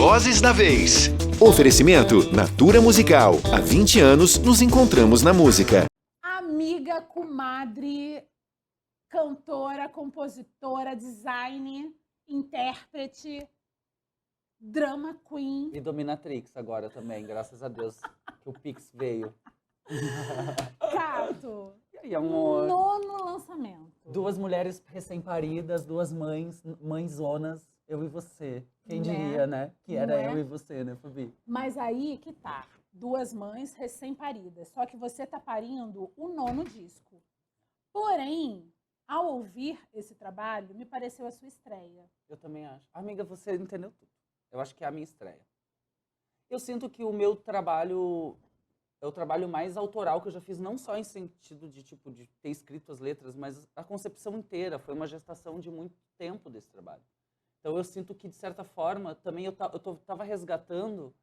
Vozes da Vez. Oferecimento Natura Musical. Há 20 anos nos encontramos na música. Amiga, comadre, cantora, compositora, design, intérprete, drama queen. E dominatrix agora também, graças a Deus que o Pix veio. Cato, E aí, amor? nono lançamento. Duas mulheres recém-paridas, duas mãezonas, eu e você. Quem diria, né? Que era Não é? eu e você, né, Fabi? Mas aí que tá, duas mães recém-paridas, só que você tá parindo o nono disco. Porém, ao ouvir esse trabalho, me pareceu a sua estreia. Eu também acho. Amiga, você entendeu tudo. Eu acho que é a minha estreia. Eu sinto que o meu trabalho é o trabalho mais autoral que eu já fiz, não só em sentido de, tipo, de ter escrito as letras, mas a concepção inteira. Foi uma gestação de muito tempo desse trabalho. Então eu sinto que, de certa forma, também eu tava resgatando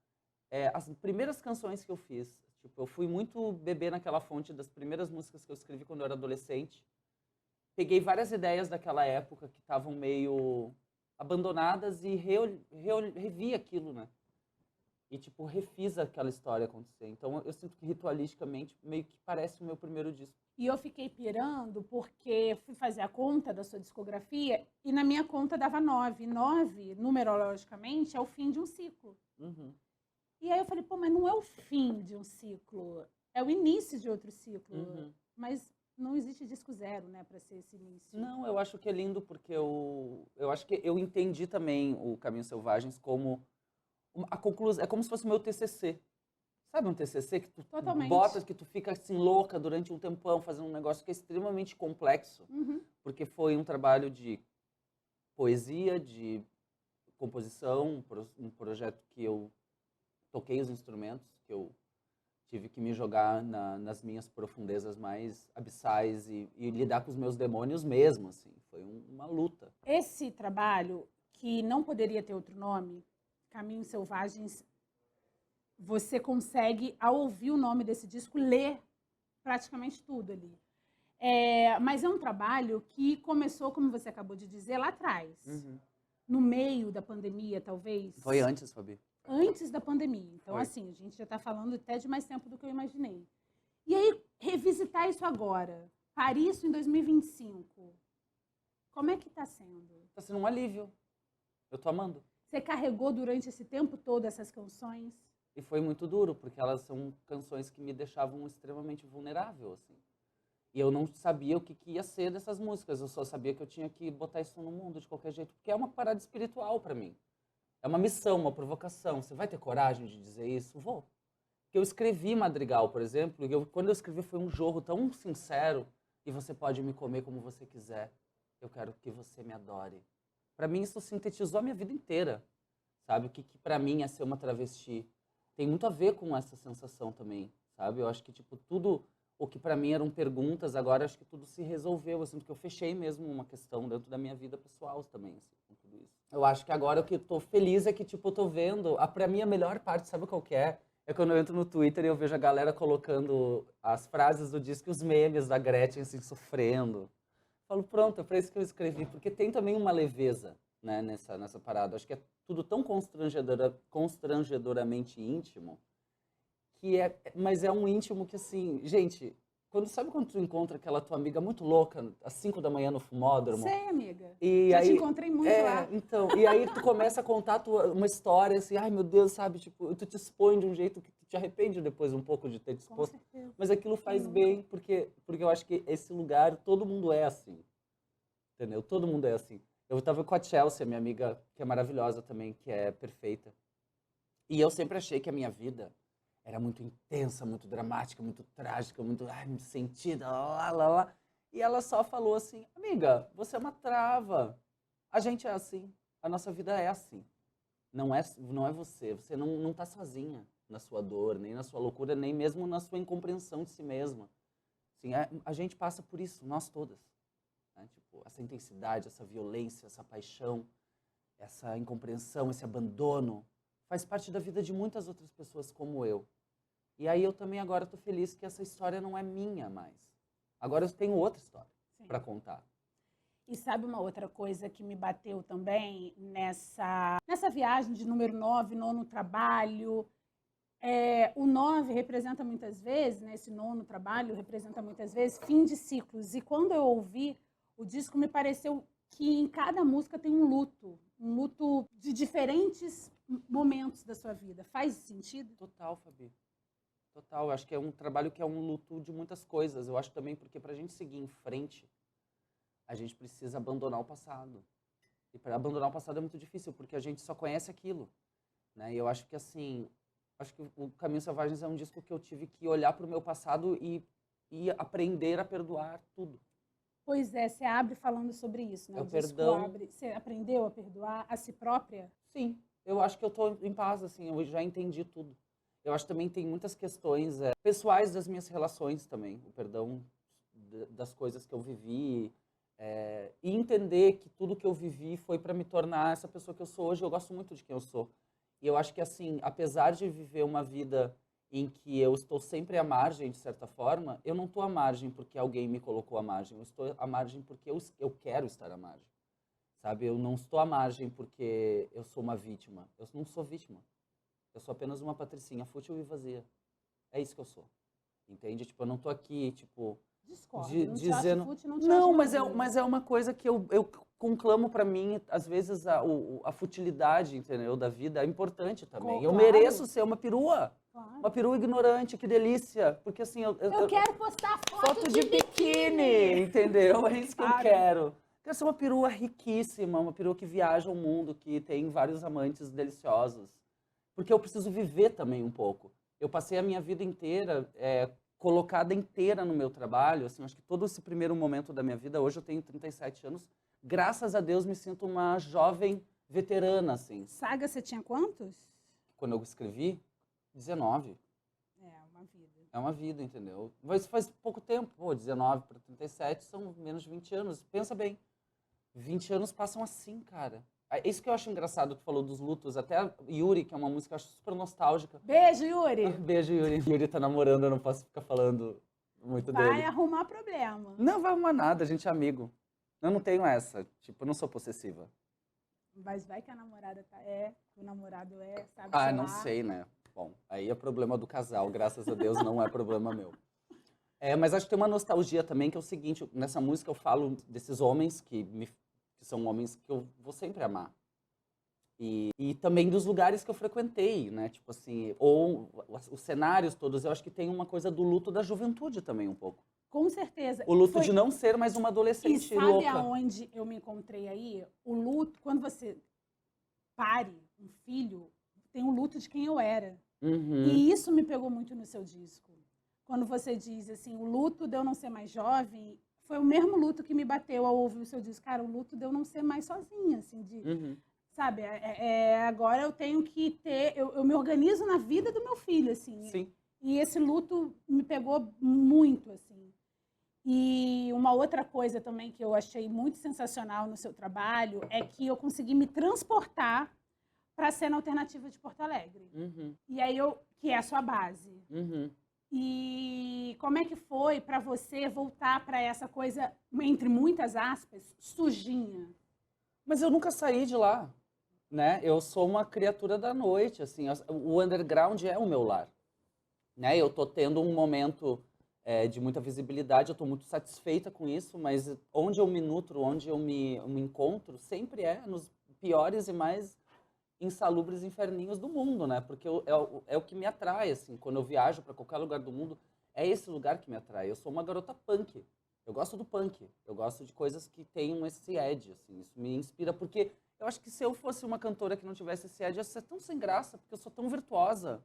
as primeiras canções que eu fiz. Tipo, eu fui muito bebê naquela fonte das primeiras músicas que eu escrevi quando eu era adolescente. Peguei várias ideias daquela época que estavam meio abandonadas e revi aquilo, né? E, tipo, refiz aquela história acontecer. Então, eu sinto que, ritualisticamente, meio que parece o meu primeiro disco. E eu fiquei pirando porque fui fazer a conta da sua discografia e na minha conta dava 9. 9, numerologicamente, é o fim de um ciclo. Uhum. E aí eu falei, pô, mas não é o fim de um ciclo, é o início de outro ciclo. Uhum. Mas não existe disco zero, né, para ser esse início. Não, eu acho que é lindo porque eu acho que eu entendi também o Caminhos Selvagens como a conclusão. É como se fosse o meu TCC. Sabe um TCC que tu Totalmente. bota, que tu fica assim louca durante um tempão fazendo um negócio que é extremamente complexo, Uhum. porque foi um trabalho de poesia, de composição, um projeto que eu toquei os instrumentos, que eu tive que me jogar nas minhas profundezas mais abissais e lidar com os meus demônios mesmo, assim. Foi uma luta. Esse trabalho, que não poderia ter outro nome, Caminhos Selvagens, você consegue, ao ouvir o nome desse disco, ler praticamente tudo ali. Mas é um trabalho que começou, como você acabou de dizer, lá atrás. Uhum. No meio da pandemia, talvez. Foi antes, Fabi. Antes da pandemia. Então, Foi. assim, a gente já está falando até de mais tempo do que eu imaginei. E aí, revisitar isso agora, Paris em 2025, como é que está sendo? Tá sendo um alívio. Eu tô amando. Você carregou durante esse tempo todo essas canções? E foi muito duro, porque elas são canções que me deixavam extremamente vulnerável, assim. E eu não sabia o que ia ser dessas músicas, eu só sabia que eu tinha que botar isso no mundo de qualquer jeito, porque é uma parada espiritual pra mim. É uma missão, uma provocação. Você vai ter coragem de dizer isso? Vou. Porque eu escrevi Madrigal, por exemplo, e quando eu escrevi foi um jorro tão sincero, e você pode me comer como você quiser, eu quero que você me adore. Pra mim isso sintetizou a minha vida inteira, sabe? O que pra mim é ser uma travesti. Tem muito a ver com essa sensação também, sabe? Eu acho que, tipo, tudo o que pra mim eram perguntas, agora acho que tudo se resolveu, assim, porque eu fechei mesmo uma questão dentro da minha vida pessoal também, assim, com tudo isso. Eu acho que agora o que eu tô feliz é que, tipo, eu tô vendo, pra mim a melhor parte, sabe qual que é? É quando eu entro no Twitter e eu vejo a galera colocando as frases do disco e os memes da Gretchen, assim, sofrendo. Eu falo, pronto, é pra isso que eu escrevi, porque tem também uma leveza, né, nessa parada. Acho que é tudo tão constrangedoramente íntimo, mas é um íntimo que, assim, gente, sabe quando tu encontra aquela tua amiga muito louca, às 5 da manhã no fumódromo? Sei, amiga. E Já aí, te encontrei muito lá. Então, e aí tu começa a contar uma história, assim, ai meu Deus, sabe, tipo, tu te expõe de um jeito que tu te arrepende depois um pouco de ter te Com exposto. certeza. Mas aquilo faz bem, porque eu acho que esse lugar, todo mundo é assim, entendeu? Todo mundo é assim. Eu tava com a Chelsea, minha amiga, que é maravilhosa também, que é perfeita. E eu sempre achei que a minha vida era muito intensa, muito dramática, muito trágica, muito sentida, lá, lá, lá. E ela só falou assim, amiga, você é uma trava. A gente é assim, a nossa vida é assim. Não é você não tá sozinha na sua dor, nem na sua loucura, nem mesmo na sua incompreensão de si mesma. Assim, a gente passa por isso, nós todas. Né? Tipo, essa intensidade, essa violência, essa paixão, essa incompreensão, esse abandono, faz parte da vida de muitas outras pessoas como eu. E aí eu também agora tô feliz que essa história não é minha mais. Agora eu tenho outra história para contar. E sabe uma outra coisa que me bateu também nessa viagem de número 9, nono trabalho? O 9 representa muitas vezes, né, esse nono trabalho representa muitas vezes fim de ciclos. E quando eu ouvi o disco, me pareceu que em cada música tem um luto de diferentes momentos da sua vida. Faz sentido? Total, Fabi. Total. Eu acho que é um trabalho que é um luto de muitas coisas. Eu acho também porque pra gente seguir em frente, a gente precisa abandonar o passado. E para abandonar o passado é muito difícil, porque a gente só conhece aquilo, né? E eu acho que, assim, acho que o Caminhos Selvagens é um disco que eu tive que olhar para o meu passado e aprender a perdoar tudo. Pois é, você abre falando sobre isso, né? É o O disco perdão. abre. Você aprendeu a perdoar a si própria? Sim, eu acho que eu tô em paz, assim, eu já entendi tudo. Eu acho que também tem muitas questões pessoais das minhas relações também, o perdão das coisas que eu vivi, e entender que tudo que eu vivi foi para me tornar essa pessoa que eu sou hoje. Eu gosto muito de quem eu sou. E eu acho que, assim, apesar de viver uma vida em que eu estou sempre à margem, de certa forma, eu não estou à margem porque alguém me colocou à margem. Eu estou à margem porque eu quero estar à margem, sabe? Eu não estou à margem porque eu sou uma vítima. Eu não sou vítima. Eu sou apenas uma patricinha fútil e vazia. É isso que eu sou. Entende? Tipo, eu não tô aqui, tipo, Discordo. de, Não te acho dizendo... fútil, não te Não, acho mas vazio. mas é uma coisa que eu conclamo pra mim, às vezes a futilidade, entendeu, da vida é importante também. Eu Claro. mereço ser uma perua. Claro. Uma perua ignorante, que delícia. Porque assim, Eu quero postar foto de biquíni. entendeu? É isso que eu Claro. quero. Quero ser uma perua riquíssima, uma perua que viaja o mundo, que tem vários amantes deliciosos. Porque eu preciso viver também um pouco. Eu passei a minha vida inteira colocada inteira no meu trabalho. Assim, acho que todo esse primeiro momento da minha vida, hoje eu tenho 37 anos, graças a Deus me sinto uma jovem veterana, assim. Saga, você tinha quantos? Quando eu escrevi, 19. Uma vida. É uma vida, entendeu? Mas faz pouco tempo, pô, 19 para 37 são menos de 20 anos. Pensa bem, 20 anos passam assim, cara. É isso que eu acho engraçado, que falou dos lutos. Até a Yuri, que é uma música que eu acho super nostálgica. Beijo, Yuri. Beijo, Yuri. Yuri tá namorando, eu não posso ficar falando muito Vai dele. arrumar problema. Não vai arrumar nada, a gente é amigo. Eu não tenho essa, tipo, eu não sou possessiva. Mas vai que a namorada o namorado sabe Ah, sei não lá. sei, né? Bom, aí é problema do casal, graças a Deus não é problema meu. Mas acho que tem uma nostalgia também, que é o seguinte, nessa música eu falo desses homens que são homens que eu vou sempre amar. E também dos lugares que eu frequentei, né? Tipo assim, ou os cenários todos. Eu acho que tem uma coisa do luto da juventude também um pouco. Com certeza. O luto de não ser mais uma E adolescente sabe louca. aonde eu me encontrei aí? O luto, quando você pare um filho, tem o luto de quem eu era. Uhum. E isso me pegou muito no seu disco. Quando você diz assim, o luto de eu não ser mais jovem, foi o mesmo luto que me bateu ao ouvir o seu disco. Cara, o luto de eu não ser mais sozinha, assim, Uhum. sabe? Agora eu tenho que ter, eu me organizo na vida do meu filho, assim. Sim. E esse luto me pegou muito, assim. E uma outra coisa também que eu achei muito sensacional no seu trabalho é que eu consegui me transportar para a cena alternativa de Porto Alegre. Uhum. E aí que é a sua base. Uhum. E como é que foi para você voltar para essa coisa, entre muitas aspas, sujinha? Mas eu nunca saí de lá, né? Eu sou uma criatura da noite, assim. O underground é o meu lar, né? Eu tô tendo um momento de muita visibilidade, eu tô muito satisfeita com isso, mas onde eu me nutro, onde eu me encontro, sempre nos piores e mais insalubres inferninhos do mundo, né? Porque é o que me atrai, assim. Quando eu viajo para qualquer lugar do mundo, é esse lugar que me atrai. Eu sou uma garota punk. Eu gosto do punk. Eu gosto de coisas que tenham esse edge, assim. Isso me inspira, porque eu acho que se eu fosse uma cantora que não tivesse esse edge, ia ser tão sem graça, porque eu sou tão virtuosa,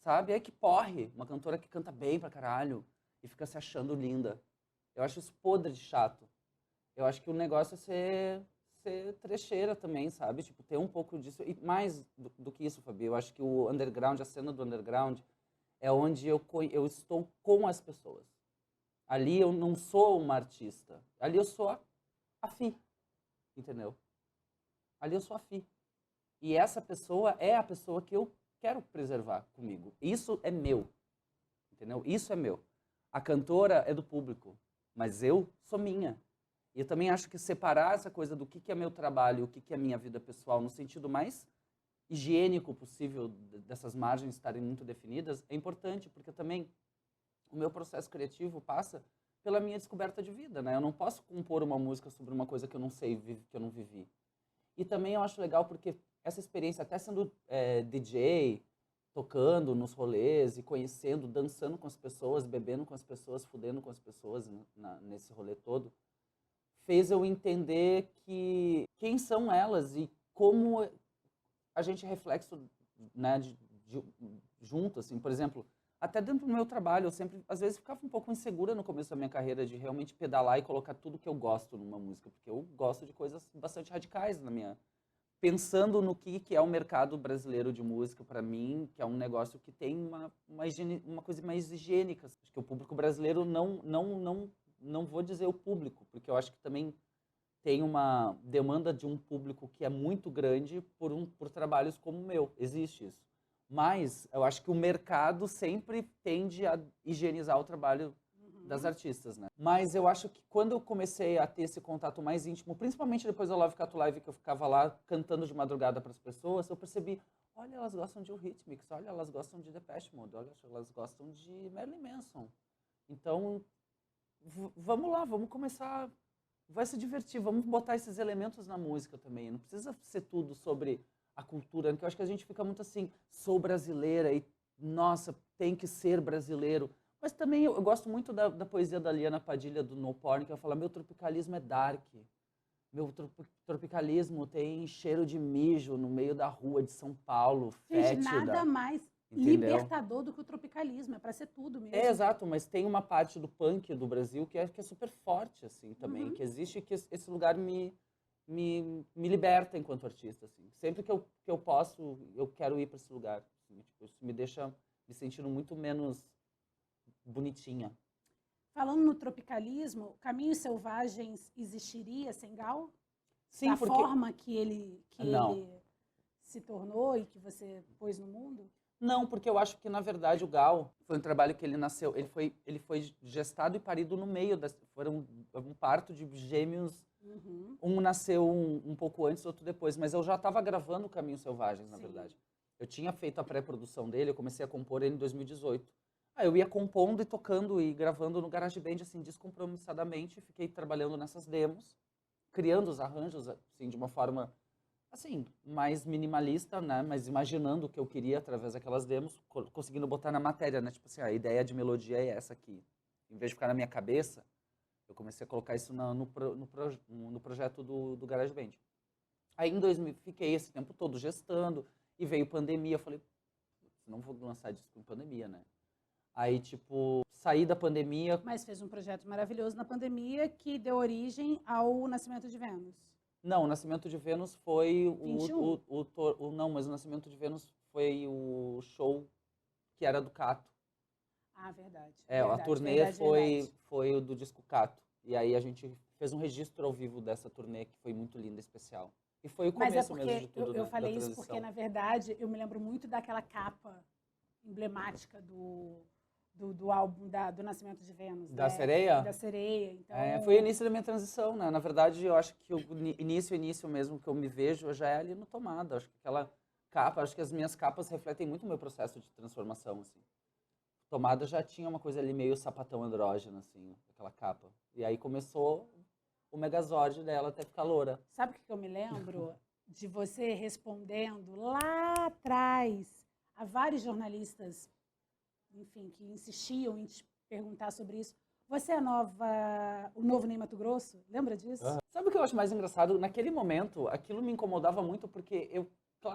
sabe? É que porre. Uma cantora que canta bem pra caralho e fica se achando linda. Eu acho isso podre de chato. Eu acho que o negócio é ser trecheira também, sabe? Tipo, ter um pouco disso. E mais do que isso, Fabi, eu acho que o underground, a cena do underground, é onde eu estou com as pessoas. Ali eu não sou uma artista. Ali eu sou a Fi, entendeu? Ali eu sou a Fi. E essa pessoa é a pessoa que eu quero preservar comigo. Isso é meu, entendeu? Isso é meu. A cantora é do público, mas eu sou minha. E eu também acho que separar essa coisa do que é meu trabalho e o que é minha vida pessoal no sentido mais higiênico possível dessas margens estarem muito definidas é importante, porque também o meu processo criativo passa pela minha descoberta de vida, né? Eu não posso compor uma música sobre uma coisa que eu não sei, que eu não vivi. E também eu acho legal porque essa experiência, até sendo DJ, tocando nos rolês e conhecendo, dançando com as pessoas, bebendo com as pessoas, fudendo com as pessoas, né, nesse rolê todo, fez eu entender que quem são elas e como a gente é reflexo, né, junto, assim. Por exemplo, até dentro do meu trabalho, eu sempre, às vezes, ficava um pouco insegura no começo da minha carreira de realmente pedalar e colocar tudo que eu gosto numa música, porque eu gosto de coisas bastante radicais na minha... Pensando no que é o mercado brasileiro de música, para mim, que é um negócio que tem uma coisa mais higiênica. Acho que o público brasileiro não vou dizer o público, porque eu acho que também tem uma demanda de um público que é muito grande por trabalhos como o meu. Existe isso. Mas eu acho que o mercado sempre tende a higienizar o trabalho das artistas, né? Mas eu acho que quando eu comecei a ter esse contato mais íntimo, principalmente depois da Love Cat Live, que eu ficava lá cantando de madrugada para as pessoas, eu percebi, olha, elas gostam de Eurythmics, olha, elas gostam de Depeche Mode, olha, elas gostam de Marilyn Manson. Então, vamos lá, vamos começar, vai se divertir, vamos botar esses elementos na música também. Não precisa ser tudo sobre a cultura, porque eu acho que a gente fica muito assim, sou brasileira e, nossa, tem que ser brasileiro. Mas também eu gosto muito da poesia da Liana Padilha, do No Porn, que ela fala, meu tropicalismo é dark. Meu tropicalismo tem cheiro de mijo no meio da rua de São Paulo, fétida. Gente, nada mais libertador do que o tropicalismo, é para ser tudo mesmo. É, exato, mas tem uma parte do punk do Brasil que é super forte, assim, também, que existe, que esse lugar me liberta enquanto artista, assim. Sempre que eu posso, eu quero ir para esse lugar. Assim, tipo, isso me deixa me sentindo muito menos bonitinha. Falando no tropicalismo, Caminhos Selvagens existiria sem Gal? Sim, da porque... forma que ele se tornou e que você pôs no mundo? Não, porque eu acho que, na verdade, o Gal foi um trabalho que ele nasceu... Ele foi gestado e parido no meio foram um parto de gêmeos. Um nasceu um pouco antes, outro depois. Mas eu já estava gravando Caminhos Selvagens, na verdade. Eu tinha feito a pré-produção dele, eu comecei a compor ele em 2018. Aí eu ia compondo e tocando e gravando no GarageBand, assim, descompromissadamente. Fiquei trabalhando nessas demos, criando os arranjos, assim, de uma forma, assim, mais minimalista, né? Mas imaginando o que eu queria através daquelas demos, conseguindo botar na matéria, né? Tipo assim, a ideia de melodia é essa aqui. Em vez de ficar na minha cabeça, eu comecei a colocar isso no projeto do GarageBand. Aí em 2000, fiquei esse tempo todo gestando, e veio pandemia. Eu falei, não vou lançar disco em pandemia, né? Aí, tipo, saí da pandemia... Mas fez um projeto maravilhoso na pandemia que deu origem ao Nascimento de Vênus. Não, o Nascimento de Vênus foi 21? Não, mas o Nascimento de Vênus foi o show que era do Cato. Ah, verdade. A turnê verdade, foi o do disco Cato. E aí a gente fez um registro ao vivo dessa turnê, que foi muito linda, especial. E foi o começo mesmo de tudo, eu né, falei da isso transição. porque, na verdade, eu me lembro muito daquela capa emblemática do álbum do Nascimento de Vênus. Da Sereia? Da Sereia. Então... foi o início da minha transição, né? Na verdade, eu acho que o início mesmo que eu me vejo já é ali no Tomada. Acho que aquela capa, acho que as minhas capas refletem muito o meu processo de transformação, assim. Tomada já tinha uma coisa ali meio sapatão andrógeno, assim, aquela capa. E aí começou o Megazord dela até ficar loura. Sabe o que eu me lembro? De você respondendo lá atrás a vários jornalistas, enfim, que insistiam em te perguntar sobre isso. Você é o novo Ney Matogrosso? Lembra disso? Sabe o que eu acho mais engraçado? Naquele momento, aquilo me incomodava muito porque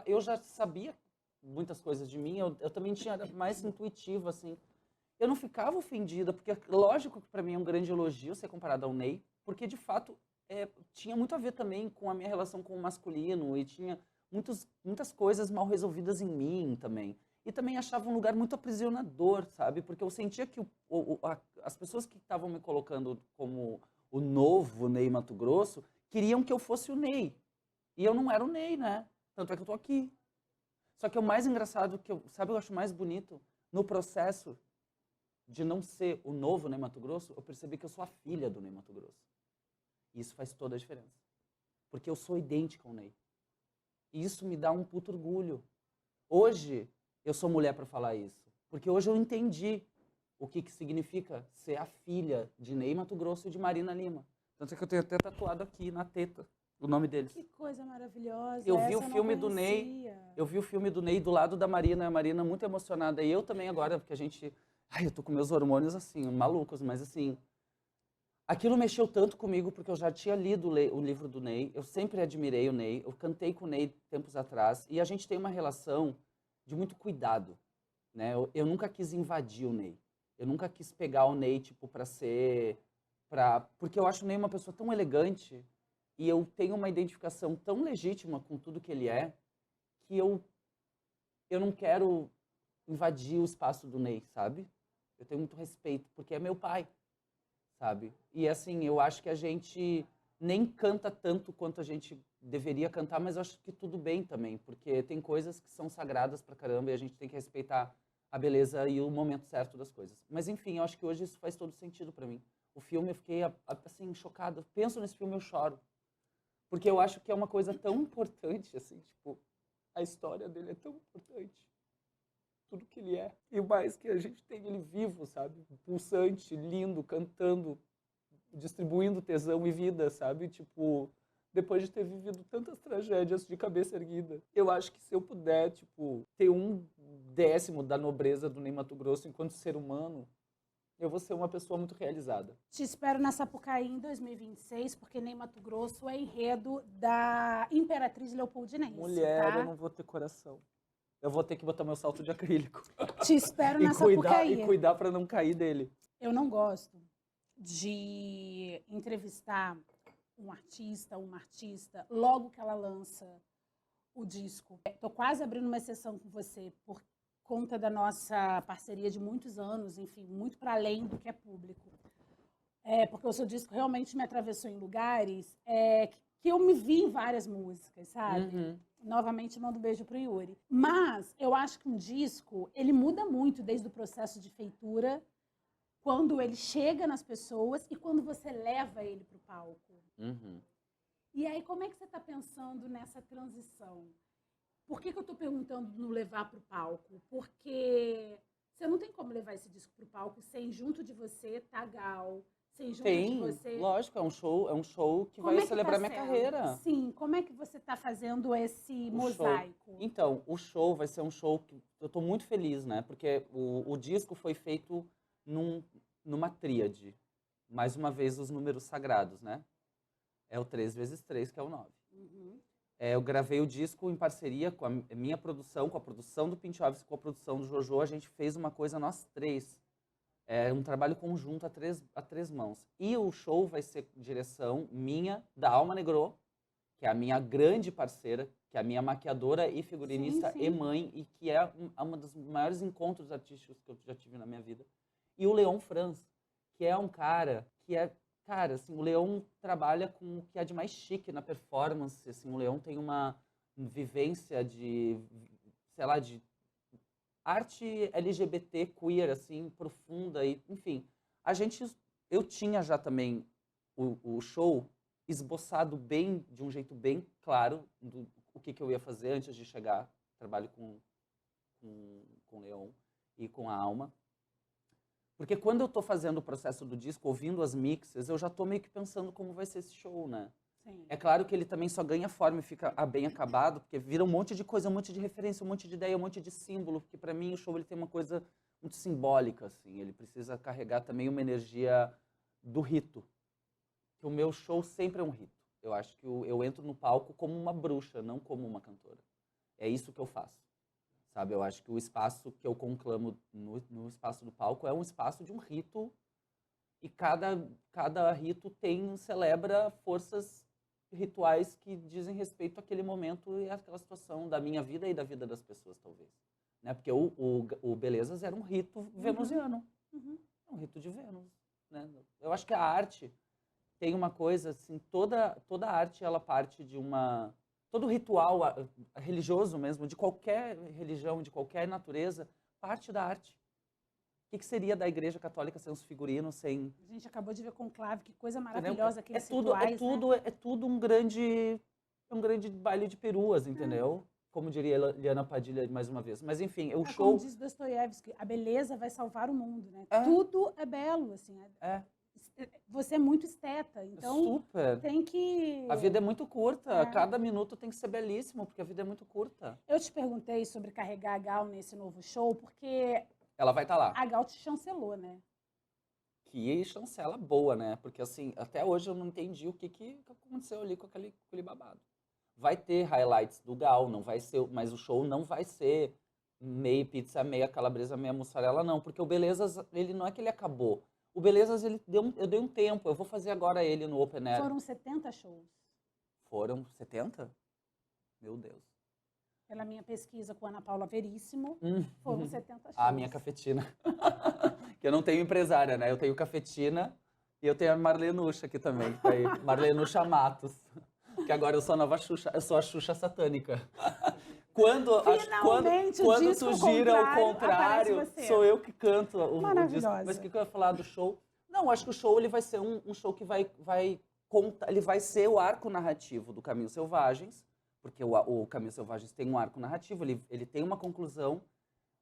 eu já sabia muitas coisas de mim, eu também tinha mais intuitivo, assim. Eu não ficava ofendida, porque lógico que para mim é um grande elogio ser comparado ao Ney, porque de fato tinha muito a ver também com a minha relação com o masculino e tinha muitas coisas mal resolvidas em mim também. E também achava um lugar muito aprisionador, sabe? Porque eu sentia que as pessoas que estavam me colocando como o novo Ney Matogrosso queriam que eu fosse o Ney. E eu não era o Ney, né? Tanto é que eu tô aqui. Só que o mais engraçado, sabe o que eu acho mais bonito? No processo de não ser o novo Ney Matogrosso, eu percebi que eu sou a filha do Ney Matogrosso. E isso faz toda a diferença. Porque eu sou idêntica ao Ney. E isso me dá um puto orgulho. Hoje, eu sou mulher para falar isso. Porque hoje eu entendi o que significa ser a filha de Ney Matogrosso e de Marina Lima. Tanto é que eu tenho até tatuado aqui na teta o nome deles. Que coisa maravilhosa. Eu vi o Essa eu filme não do Ney. conhecia. Eu vi o filme do Ney do lado da Marina, a Marina muito emocionada. E eu também agora, porque a gente... Ai, eu tô com meus hormônios assim, malucos, mas assim... Aquilo mexeu tanto comigo porque eu já tinha lido o livro do Ney. Eu sempre admirei o Ney. Eu cantei com o Ney tempos atrás. E a gente tem uma relação de muito cuidado, né? Eu nunca quis invadir o Ney. Eu nunca quis pegar o Ney, tipo, pra ser... Porque eu acho o Ney uma pessoa tão elegante e eu tenho uma identificação tão legítima com tudo que ele é, que eu não quero invadir o espaço do Ney, sabe? Eu tenho muito respeito, porque é meu pai, sabe? E assim, eu acho que a gente nem canta tanto quanto a gente deveria cantar, mas eu acho que tudo bem também, porque tem coisas que são sagradas pra caramba e a gente tem que respeitar a beleza e o momento certo das coisas. Mas enfim, eu acho que hoje isso faz todo sentido pra mim. O filme, eu fiquei assim, chocada. Penso nesse filme, eu choro. Porque eu acho que é uma coisa tão importante, assim, tipo, a história dele é tão importante. Tudo que ele é. E o mais que a gente tem ele vivo, sabe? Pulsante, lindo, cantando, distribuindo tesão e vida, sabe? Tipo, depois de ter vivido tantas tragédias de cabeça erguida. Eu acho que se eu puder, tipo, ter 1/10 da nobreza do Ney Matogrosso enquanto ser humano, eu vou ser uma pessoa muito realizada. Te espero na Sapucaí em 2026, porque Ney Matogrosso é enredo da Imperatriz Leopoldinense, Mulher, tá? eu não vou ter coração. Eu vou ter que botar meu salto de acrílico. Te espero na Sapucaí. E cuidar para não cair dele. Eu não gosto de entrevistar um artista, uma artista, logo que ela lança o disco. Estou quase abrindo uma exceção com você, por conta da nossa parceria de muitos anos, enfim, muito para além do que é público. Porque o seu disco realmente me atravessou em lugares que eu me vi em várias músicas, sabe? Uhum. Novamente, mando um beijo pro Yuri. Mas eu acho que um disco, ele muda muito desde o processo de feitura, quando ele chega nas pessoas e quando você leva ele pro palco. Uhum. E aí, como é que você está pensando nessa transição? Por que eu estou perguntando no levar para o palco? Porque você não tem como levar esse disco para o palco sem junto de você Tagal, sem junto de você... Lógico, é um show que Como vai é que celebrar tá minha sendo? carreira. Sim, como é que você está fazendo esse mosaico? Então, o show vai ser um show que eu estou muito feliz, né? Porque o disco foi feito numa tríade. Mais uma vez, os números sagrados, né? É o 3 × 3, que é o 9. Uhum. Eu gravei o disco em parceria com a minha produção, com a produção do Pinch Office, com a produção do Jojo. A gente fez uma coisa nós três. É um trabalho conjunto a três mãos. E o show vai ser direção minha, da Alma Negro, que é a minha grande parceira, que é a minha maquiadora e figurinista Sim, sim. e mãe, e que é uma dos maiores encontros artísticos que eu já tive na minha vida. E o Leon Franz, que é um cara que é... Cara, assim, o Leon trabalha com o que é de mais chique na performance, assim, o Leon tem uma vivência de, sei lá, de arte LGBT queer, assim, profunda, e, enfim. Eu tinha já também o show esboçado bem, de um jeito bem claro, o que eu ia fazer antes de chegar. Trabalho com o Leon e com a Alma. Porque quando eu tô fazendo o processo do disco, ouvindo as mixes, eu já tô meio que pensando como vai ser esse show, né? Sim. É claro que ele também só ganha forma e fica bem acabado, porque vira um monte de coisa, um monte de referência, um monte de ideia, um monte de símbolo, porque para mim o show ele tem uma coisa muito simbólica, assim, ele precisa carregar também uma energia do rito. Que o meu show sempre é um rito. Eu acho que eu entro no palco como uma bruxa, não como uma cantora. É isso que eu faço. Sabe, eu acho que o espaço que eu conclamo no espaço do palco é um espaço de um rito e cada rito celebra forças rituais que dizem respeito àquele momento e àquela situação da minha vida e da vida das pessoas, talvez. Né? Porque o Belezas era um rito venusiano. Uhum. É um rito de Vênus. Né? Eu acho que a arte tem uma coisa, assim, toda arte ela parte de uma... Todo ritual religioso mesmo, de qualquer religião, de qualquer natureza, parte da arte. que seria da Igreja Católica sem os figurinos, sem... A gente acabou de ver Conclave, que coisa Entendeu? maravilhosa, aqueles tudo, rituais, né? é tudo um grande baile de peruas, entendeu? Como diria Liana Padilha mais uma vez. Mas enfim, o show... Como diz Dostoiévski, a beleza vai salvar o mundo, né? É. Tudo é belo, assim. É. Você é muito esteta, então Super. tem que... A vida é muito curta, É. cada minuto tem que ser belíssimo, porque a vida é muito curta. Eu te perguntei sobre carregar a Gal nesse novo show, porque Ela vai estar lá. a Gal te chancelou, né? Que chancela boa, né? Porque assim, até hoje eu não entendi o que aconteceu ali com aquele babado. Vai ter highlights do Gal, não vai ser, mas o show não vai ser meia pizza, meia calabresa, meia mussarela, não, porque o Belezas, ele não é que ele acabou. O Belezas, eu dei um tempo, eu vou fazer agora ele no Open Air. Foram 70 shows. Foram 70? Meu Deus. Pela minha pesquisa com a Ana Paula Veríssimo, foram 70 shows. A minha cafetina. Que eu não tenho empresária, né? Eu tenho cafetina e eu tenho a Marlenuxa aqui também. Que tá aí. Marlenuxa Matos. Que agora eu sou a nova Xuxa, eu sou a Xuxa satânica. Quando Finalmente, o disco tu gira ao aparece contrário, você. sou eu que canto o disco. Maravilhosa. Mas o que eu ia falar do show? Não, acho que o show ele vai ser um show que vai contar, ele vai ser o arco narrativo do Caminhos Selvagens, porque o Caminhos Selvagens tem um arco narrativo, ele tem uma conclusão,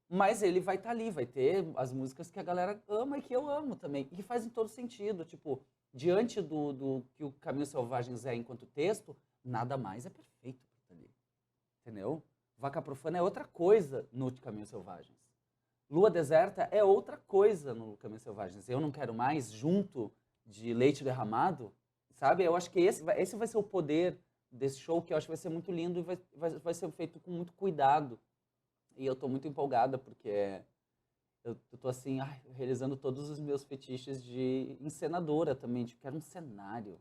mas ele vai estar ali, vai ter as músicas que a galera ama e que eu amo também, e que fazem todo sentido, tipo, diante do que o Caminhos Selvagens é enquanto texto, nada mais é perfeito pra estar ali, entendeu? Vaca Profana é outra coisa no Caminhos Selvagens. Lua Deserta é outra coisa no Caminhos Selvagens. Eu Não Quero Mais, junto de Leite Derramado, sabe? Eu acho que esse vai ser o poder desse show, que eu acho que vai ser muito lindo e vai ser feito com muito cuidado. E eu tô muito empolgada, porque eu tô assim, realizando todos os meus fetiches de encenadora também, de quero um cenário.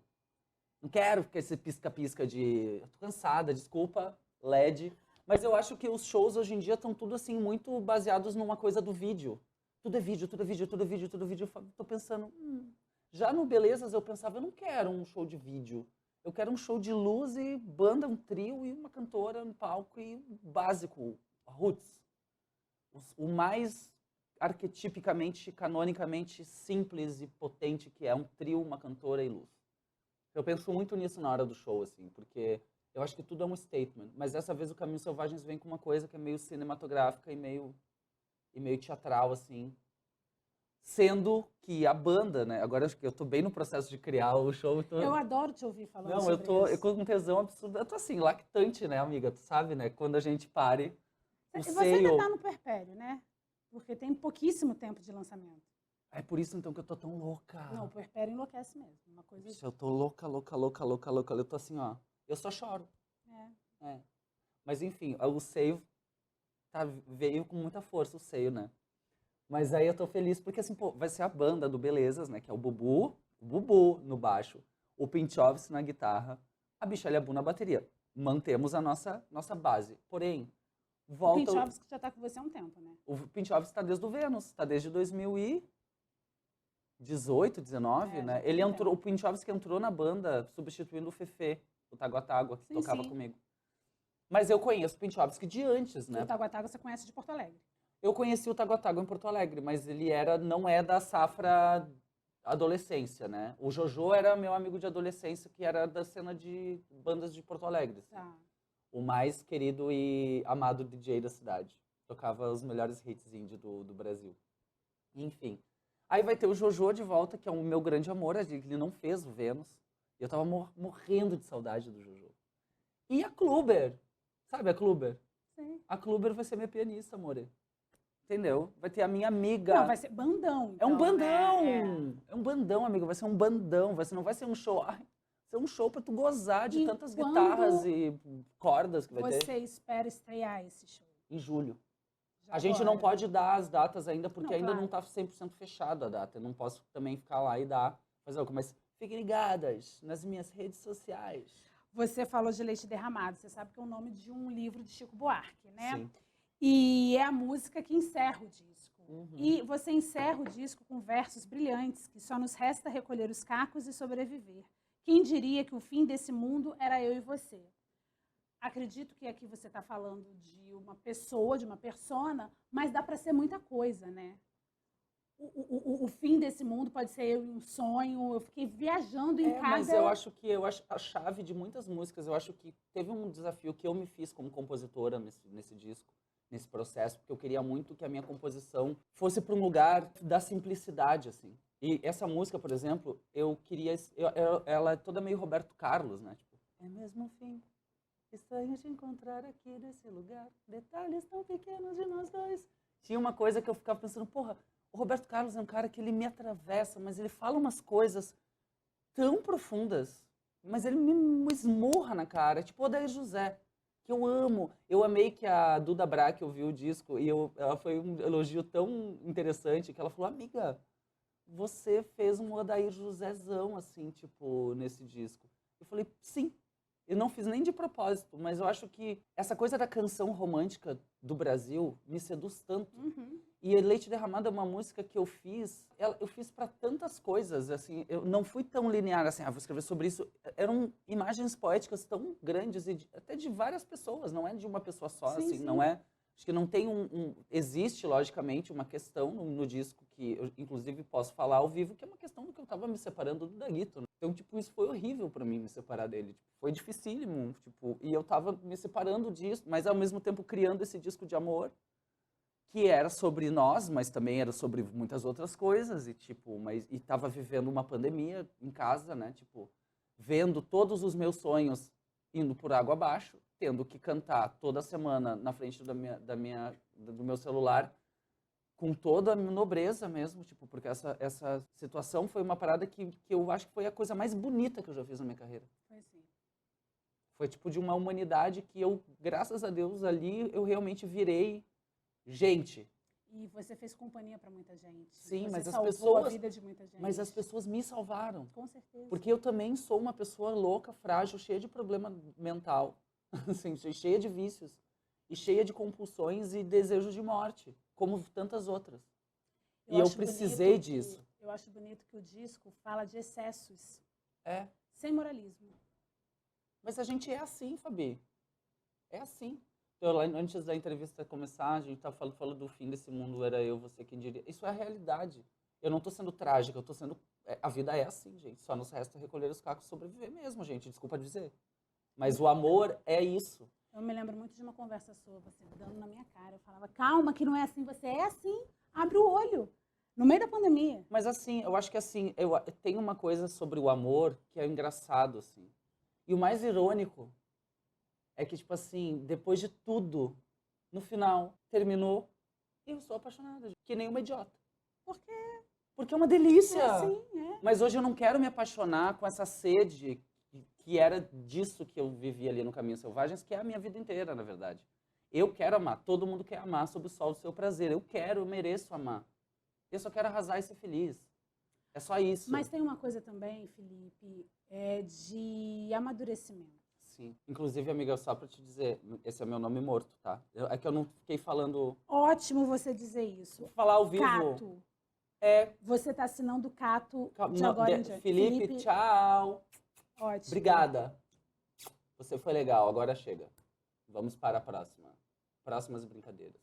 Não quero que esse pisca-pisca de... Eu tô cansada, desculpa, LED. Mas eu acho que os shows hoje em dia estão tudo assim, muito baseados numa coisa do vídeo. Tudo é vídeo, tudo é vídeo, tudo é vídeo, tudo é vídeo. Eu tô pensando... Já no Belezas eu pensava, eu não quero um show de vídeo. Eu quero um show de luz e banda, um trio e uma cantora no palco e básico, roots. O mais arquetipicamente, canonicamente simples e potente que é um trio, uma cantora e luz. Eu penso muito nisso na hora do show, assim, porque eu acho que tudo é um statement. Mas dessa vez o Caminhos Selvagens vem com uma coisa que é meio cinematográfica e meio teatral, assim. Sendo que a banda, né? Agora acho que eu tô bem no processo de criar o show. Eu adoro te ouvir falando Não, sobre eu isso. com um tesão absurdo. Eu tô assim, lactante, né, amiga? Tu sabe, né? Quando a gente pare, o Você seio... ainda tá no puerpério, né? Porque tem pouquíssimo tempo de lançamento. É por isso, então, que eu tô tão louca. Não, o puerpério enlouquece mesmo. Uma coisa... Puxa, eu tô louca, louca, louca, louca, louca. Eu tô assim, ó. Eu só choro. É. Mas, enfim, o seio veio com muita força, o seio, né? Mas aí eu tô feliz porque, assim, pô, vai ser a banda do Belezas, né? Que é o Bubu no baixo, o Pinchovski na guitarra, a Bichelha Bu na bateria. Mantemos a nossa base. Porém, volta... O Pinchovski já tá com você há um tempo, né? O Pinchovski tá desde o Vênus, tá desde 2018, 19, né? Ele entrou, o Pinchovski entrou na banda substituindo o Fefe, o Taguatágua, que tocava comigo. Mas eu conheço o Pinchovski de antes, né? O Taguatágua você conhece de Porto Alegre. Eu conheci o Taguatágua em Porto Alegre, mas ele não é da safra adolescência, né? O Jojo era meu amigo de adolescência, que era da cena de bandas de Porto Alegre. Assim. Tá. O mais querido e amado DJ da cidade. Tocava os melhores hits indie do Brasil. Enfim. Aí vai ter o Jojo de volta, que é o meu grande amor. Ele não fez o Vênus. E eu tava morrendo de saudade do Jojo. E a Kluber. Sabe a Kluber? Sim. A Kluber vai ser minha pianista, amore. Entendeu? Vai ter a minha amiga. Não, vai ser bandão. Então, É um bandão! Né? É um bandão, amiga. Vai ser um bandão. Não vai ser um show. Vai ser um show pra tu gozar de tantas guitarras e cordas que vai ter. Você espera estrear esse show? Em julho. Já A gente agora. não pode dar as datas ainda, porque Não, ainda claro. não tá 100% fechado a data. Eu não posso também ficar lá e fazer algo. Mas fiquem ligadas nas minhas redes sociais. Você falou de Leite Derramado. Você sabe que é o nome de um livro de Chico Buarque, né? Sim. E é a música que encerra o disco. Uhum. E você encerra o disco com versos brilhantes, que só nos resta recolher os cacos e sobreviver. Quem diria que o fim desse mundo era eu e você? Acredito que aqui você está falando de uma pessoa, de uma persona, mas dá para ser muita coisa, né? o fim desse mundo pode ser um sonho. Eu fiquei viajando em cada... Mas eu acho a chave de muitas músicas, eu acho que teve um desafio que eu me fiz como compositora nesse disco, nesse processo, porque eu queria muito que a minha composição fosse para um lugar da simplicidade, assim. E essa música, por exemplo, eu queria... ela é toda meio Roberto Carlos, né? Tipo, é mesmo o fim. Estranho te encontrar aqui nesse lugar. Detalhes tão pequenos de nós dois. Tinha uma coisa que eu ficava pensando, porra, o Roberto Carlos é um cara que ele me atravessa, mas ele fala umas coisas tão profundas, mas ele me esmurra na cara, tipo o Odair José, que eu amo. Eu amei que a Duda Brack ouviu o disco e ela foi um elogio tão interessante que ela falou, amiga, você fez um Odair Josézão, assim, tipo, nesse disco. Eu falei, sim. Eu não fiz nem de propósito, mas eu acho que essa coisa da canção romântica do Brasil me seduz tanto. Uhum. E Leite Derramado é uma música que eu fiz para tantas coisas, assim, eu não fui tão linear assim, vou escrever sobre isso. Eram imagens poéticas tão grandes e até de várias pessoas, não é de uma pessoa só, Sim, assim, sim. não é. Acho que não tem existe, logicamente, uma questão no disco que eu, inclusive, posso falar ao vivo, que é uma questão do que eu tava me separando do Daguito, né? Então, tipo, isso foi horrível pra mim, me separar dele. Tipo, foi dificílimo, tipo, e eu tava me separando disso, mas ao mesmo tempo criando esse disco de amor, que era sobre nós, mas também era sobre muitas outras coisas, e tipo, e tava vivendo uma pandemia em casa, né? Tipo, vendo todos os meus sonhos indo por água abaixo, tendo que cantar toda semana na frente do meu celular, com toda a nobreza mesmo, tipo, porque essa situação foi uma parada que eu acho que foi a coisa mais bonita que eu já fiz na minha carreira. Foi sim. Foi tipo de uma humanidade que eu, graças a Deus, ali eu realmente virei gente. E você fez companhia para muita gente. Sim, você mas as salvou pessoas... a vida de muita gente. Mas as pessoas me salvaram. Com certeza. Porque eu também sou uma pessoa louca, frágil, cheia de problema mental, assim, cheia de vícios, e cheia de compulsões e desejos de morte, como tantas outras. E eu precisei disso. Eu acho bonito que o disco fala de excessos. É. Sem moralismo. Mas a gente é assim, Fabi. É assim. Então, antes da entrevista começar, a gente estava falando do fim desse mundo, era eu, você quem diria. Isso é a realidade. Eu não estou sendo trágica, eu estou sendo... A vida é assim, gente. Só nos resta recolher os cacos e sobreviver mesmo, gente. Desculpa dizer. Mas o amor é isso. Eu me lembro muito de uma conversa sua, você dando na minha cara. Eu falava, calma, que não é assim. Você é assim. Abre o olho. No meio da pandemia. Mas assim, eu acho que assim, tem uma coisa sobre o amor que é engraçado, assim. E o mais irônico é que, tipo assim, depois de tudo, no final, terminou, e eu sou apaixonada, que nem uma idiota. Por quê? Porque é uma delícia. É assim, é. Mas hoje eu não quero me apaixonar com essa sede que era disso que eu vivi ali no Caminhos Selvagens, que é a minha vida inteira, na verdade. Eu quero amar, todo mundo quer amar sob o sol do seu prazer. Eu mereço amar. Eu só quero arrasar e ser feliz. É só isso. Mas tem uma coisa também, Felipe, de amadurecimento. Sim. Inclusive, amiga, só pra te dizer, esse é meu nome morto, tá? É que eu não fiquei falando... Ótimo você dizer isso. Vou falar ao vivo. Cato. Você está assinando Cato de agora em diante. Felipe, tchau. Ótimo. Obrigada. Você foi legal, agora chega. Vamos para a próxima. Próximas brincadeiras.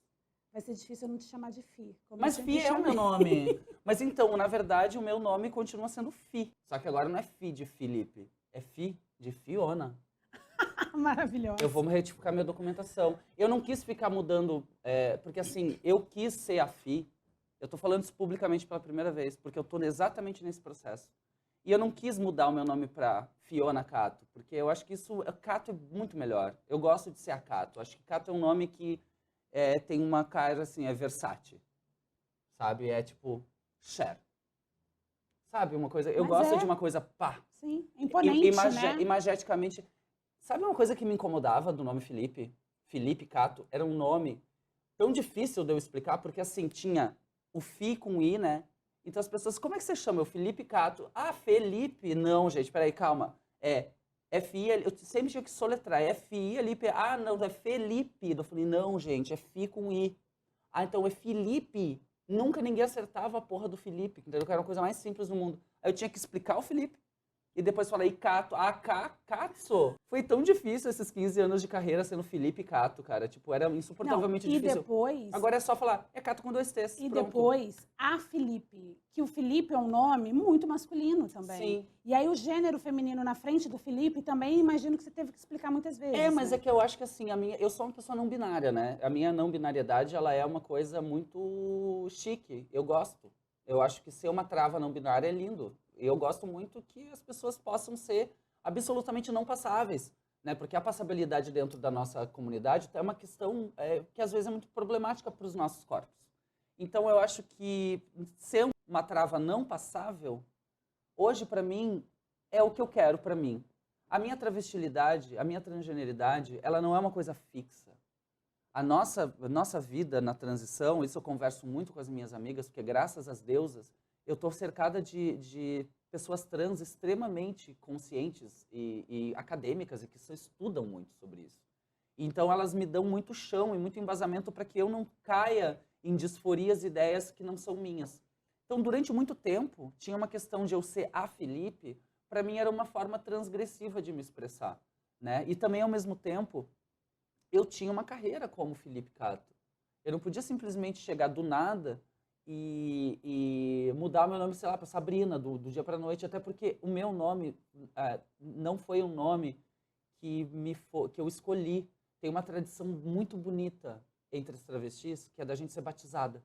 Vai ser difícil eu não te chamar de Fi. Mas Fi é o meu nome. Mas então, na verdade, o meu nome continua sendo Fi. Só que agora não é Fi de Felipe. É Fi de Fiona. Maravilhosa. Eu vou retificar minha documentação. Eu não quis ficar mudando, porque assim, eu quis ser a Fi. Eu tô falando isso publicamente pela primeira vez, porque eu tô exatamente nesse processo. E eu não quis mudar o meu nome pra Fiona Cato, porque eu acho que Cato é muito melhor. Eu gosto de ser a Cato. Acho que Cato é um nome que tem uma cara, assim, é versátil. Sabe? É tipo, Cher. Sabe uma coisa? Eu gosto de uma coisa pá. Sim, imponente, né? Imageticamente. Sabe uma coisa que me incomodava do nome Felipe? Felipe Cato. Era um nome tão difícil de eu explicar, porque assim, tinha o Fi com I, né? Então as pessoas, como é que você chama? O Felipe Cato. Ah, Felipe. Não, gente, peraí, calma. É F-I, eu sempre tinha que soletrar. F-I, Felipe. Ah, não, é Felipe. Eu falei, não, gente, é Fi com I. Ah, então é Felipe. Nunca ninguém acertava a porra do Felipe, entendeu? Que era a coisa mais simples do mundo. Aí eu tinha que explicar o Felipe. E depois falei Cato, Katso. Foi tão difícil esses 15 anos de carreira sendo Felipe Cato, cara. Tipo, era insuportavelmente Não, e difícil. depois... Agora é só falar, é Cato com 2 T's, E pronto. depois, a Felipe, que o Felipe é um nome muito masculino também. Sim. E aí o gênero feminino na frente do Felipe também, imagino que você teve que explicar muitas vezes. É, mas né? é que eu acho que assim, eu sou uma pessoa não binária, né? A minha não binariedade, ela é uma coisa muito chique. Eu gosto. Eu acho que ser uma trava não binária é lindo. E eu gosto muito que as pessoas possam ser absolutamente não passáveis, né? Porque a passabilidade dentro da nossa comunidade é uma questão que às vezes é muito problemática para os nossos corpos. Então eu acho que ser uma trava não passável, hoje para mim, é o que eu quero para mim. A minha travestilidade, a minha transgeneridade, ela não é uma coisa fixa. A nossa vida na transição, isso eu converso muito com as minhas amigas, porque graças às deusas, eu estou cercada de pessoas trans extremamente conscientes e acadêmicas e que estudam muito sobre isso. Então elas me dão muito chão e muito embasamento para que eu não caia em disforias e ideias que não são minhas. Então, durante muito tempo, tinha uma questão de eu ser a Felipe, para mim era uma forma transgressiva de me expressar, né? E também, ao mesmo tempo, eu tinha uma carreira como Felipe Cato. Eu não podia simplesmente chegar do nada e mudar meu nome, sei lá, para Sabrina, do dia para a noite, até porque o meu nome não foi um nome que eu escolhi. Tem uma tradição muito bonita entre as travestis, que é da gente ser batizada.